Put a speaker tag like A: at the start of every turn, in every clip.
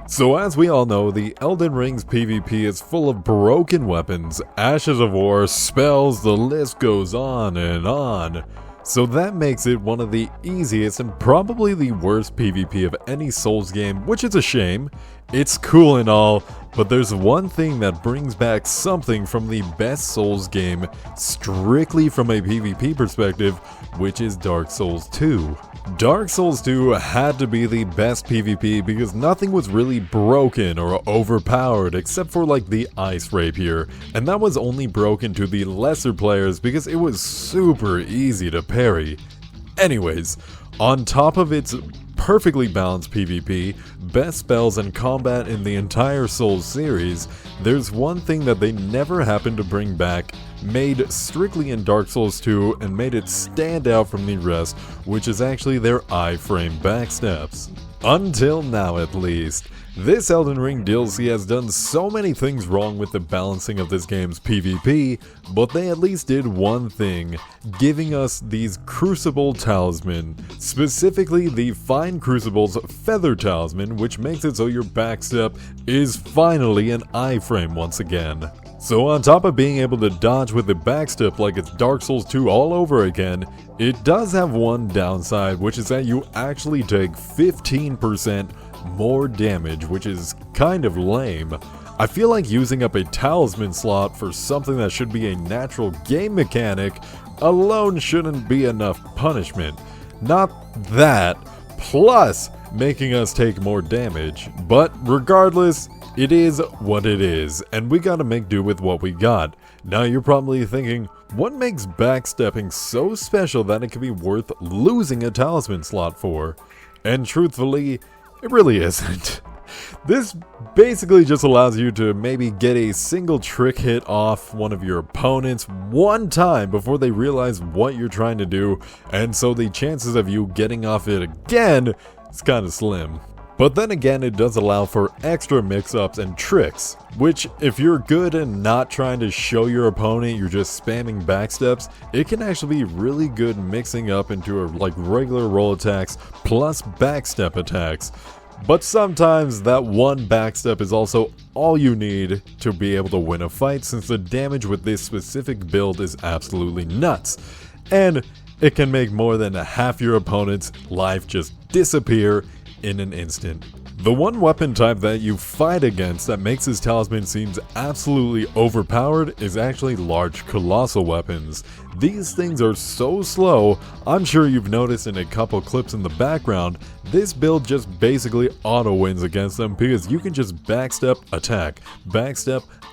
A: So as we all know, the Elden Ring's PvP is full of broken weapons, ashes of war, spells, the list goes on and on. So that makes it one of the easiest and probably the worst PvP of any Souls game, which is a shame. It's cool and all, but there's one thing that brings back something from the best Souls game strictly from a PvP perspective, which is Dark Souls 2. Dark Souls 2 had to be the best PvP because nothing was really broken or overpowered except for like the ice rapier, and that was only broken to the lesser players because it was super easy to parry. Anyways, on top of its perfectly balanced PvP, best spells and combat in the entire Souls series, there's one thing that they never happened to bring back, made strictly in Dark Souls 2 and made it stand out from the rest, which is actually their iframe backsteps. Until now at least. This Elden Ring DLC has done so many things wrong with the balancing of this game's PvP, but they at least did one thing, giving us these Crucible Talisman, specifically the Fine Crucible's Feather Talisman, which makes it so your backstep is finally an iframe once again. So on top of being able to dodge with the backstep like it's Dark Souls 2 all over again, it does have one downside, which is that you actually take 15% more damage, which is kind of lame. I feel like using up a talisman slot for something that should be a natural game mechanic alone shouldn't be enough punishment. Not that, plus making us take more damage, but regardless, it is what it is, and we gotta make do with what we got. Now you're probably thinking, what makes backstepping so special that it could be worth losing a talisman slot for? And truthfully, it really isn't. This basically just allows you to maybe get a single trick hit off one of your opponents one time before they realize what you're trying to do, and so the chances of you getting off it again is kind of slim. But then again, it does allow for extra mix-ups and tricks, which if you're good and not trying to show your opponent you're just spamming backsteps, it can actually be really good mixing up into like regular roll attacks plus backstep attacks. But sometimes that one backstep is also all you need to be able to win a fight, since the damage with this specific build is absolutely nuts. And it can make more than half your opponent's life just disappear in an instant. The one weapon type that you fight against that makes this talisman seems absolutely overpowered is actually large colossal weapons. These things are so slow, I'm sure you've noticed in a couple clips in the background, this build just basically auto wins against them because you can just backstep,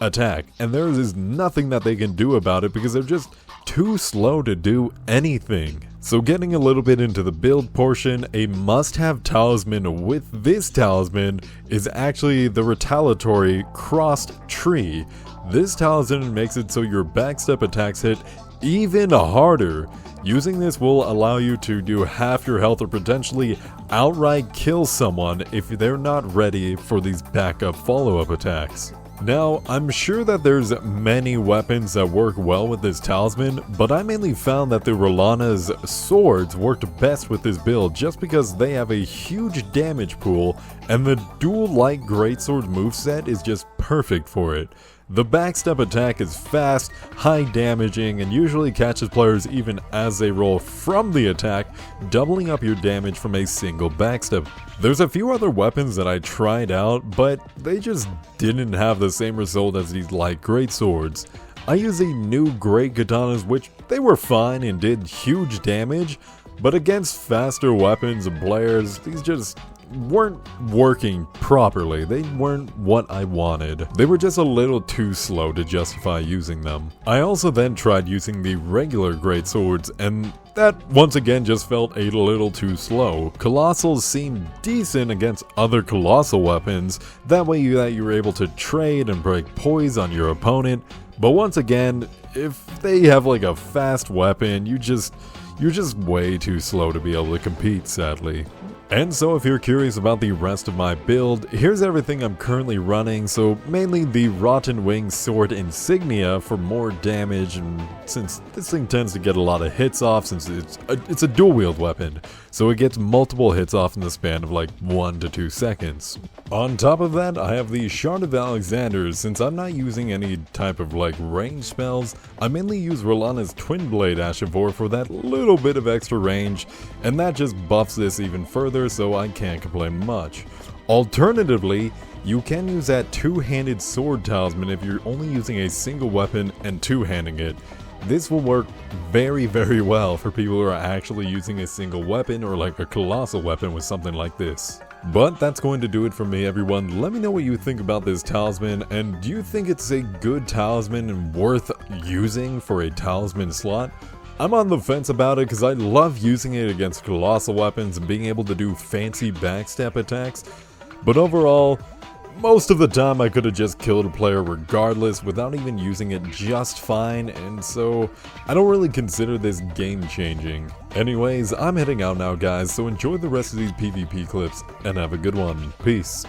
A: attack, and there is nothing that they can do about it because they're just too slow to do anything. So getting a little bit into the build portion, a must-have talisman with this talisman is actually the retaliatory crossed tree. This talisman makes it so your backstep attacks hit even harder. Using this will allow you to do half your health or potentially outright kill someone if they're not ready for these backup follow-up attacks. Now, I'm sure that there's many weapons that work well with this talisman, but I mainly found that the Rolana's swords worked best with this build just because they have a huge damage pool, and the dual light greatsword moveset is just perfect for it. The backstep attack is fast, high damaging, and usually catches players even as they roll from the attack, doubling up your damage from a single backstep. There's a few other weapons that I tried out, but they just didn't have the same result as these light greatswords. I used the new great katanas, which they were fine and did huge damage, but against faster weapons and players, these just weren't working properly. They weren't what I wanted. They were just a little too slow to justify using them. I also then tried using the regular greatswords, and that once again just felt a little too slow. Colossals seem decent against other colossal weapons, that way that you're able to trade and break poise on your opponent, but once again, if they have like a fast weapon, you're just way too slow to be able to compete, sadly. And so if you're curious about the rest of my build, here's everything I'm currently running. So mainly the Rotten Wing Sword Insignia for more damage, and since this thing tends to get a lot of hits off since it's a dual wield weapon, so it gets multiple hits off in the span of like 1 to 2 seconds. On top of that, I have the Shard of Alexander. Since I'm not using any type of like range spells, I mainly use Rolana's Twin Blade Ash of War for that little bit of extra range, and that just buffs this even further, so I can't complain much. Alternatively, you can use that two-handed sword talisman if you're only using a single weapon and two-handing it. This will work very, very well for people who are actually using a single weapon or like a colossal weapon with something like this. But that's going to do it for me, everyone. Let me know what you think about this talisman, and do you think it's a good talisman and worth using for a talisman slot? I'm on the fence about it because I love using it against colossal weapons and being able to do fancy backstep attacks, but overall, most of the time I could have just killed a player regardless without even using it just fine, and so I don't really consider this game changing. Anyways, I'm heading out now guys, so enjoy the rest of these PvP clips and have a good one. Peace.